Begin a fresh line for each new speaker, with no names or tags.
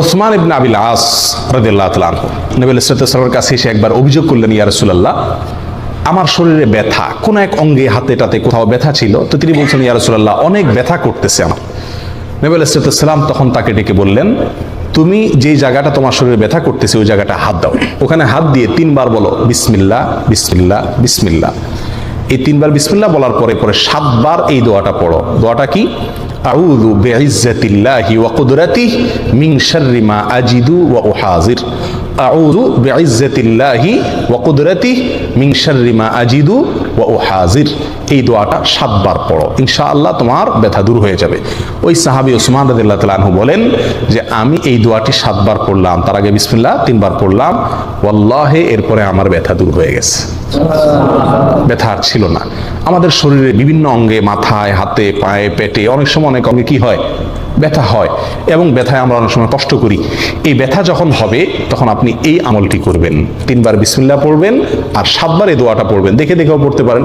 ওসমান ইবনে আবিল আস রাদিয়াল্লাহু তাআলা আনহু নবী সাল্লাল্লাহু আলাইহি ওয়াসাল্লামের কাছে এসে একবার অভিযোগ করলেন, ইয়া রাসূলুল্লাহ, আমার শরীরে ব্যথা, কোন এক অঙ্গে হাতে টাতে কোথাও ব্যথা ছিল। তো তিনি বলছেন, ইয়া রাসূলুল্লাহ, অনেক ব্যথা করতেছে আমার। নবী সাল্লাল্লাহু আলাইহি ওয়াসাল্লাম তখন তাকে ডেকে বললেন, তুমি যেই জায়গাটা তোমার শরীরে ব্যথা করতেছে ওই জায়গাটা হাত দাও। ওখানে হাত দিয়ে 3 বার বলো বিসমিল্লাহ বিসমিল্লাহ বিসমিল্লাহ। এই 3 বার বিসমিল্লাহ বলার পরে 7 বার এই দোয়াটা পড়ো। দোয়াটা কি? আউযু বিইজ্জাতিল্লাহি ওয়া কুদরাতিহি মিন শাররি মা আজিদু ওয়া উহাজির। আউযু বিইজ্জাতিল্লাহি ওয়া কুদরাতিহি মিন শাররি মা আজিদু ওয়া উহাজির। এই দোয়াটা 7 বার পড়ো, ইনশাআল্লাহ তোমার ব্যথা দূর হয়ে যাবে। ওই সাহাবী ওসমান রাদিয়াল্লাহু তাআলা আনহু বলেন যে আমি এই দোয়াটি 7 বার পড়লাম, তার আগে বিসমিল্লাহ 3 বার পড়লাম, ওয়াল্লাহি এরপরে আমার ব্যথা দূর হয়ে গেছে, ব্যথা আর ছিল না। আমাদের শরীরে বিভিন্ন অঙ্গে, মাথায়, হাতে, পায়ে, পেটে, অনেক সময় অনেক অঙ্গে কি হয়? ব্যথা হয়, এবং ব্যথায় আমরা অনেক সময় কষ্ট করি। এই ব্যথা যখন হবে তখন আপনি এই আমলটি করবেন, 3 বার বিসমিল্লাহ পড়বেন আর 7 বার এই দোয়াটা পড়বেন, দেখে দেখেও পড়তে পারেন।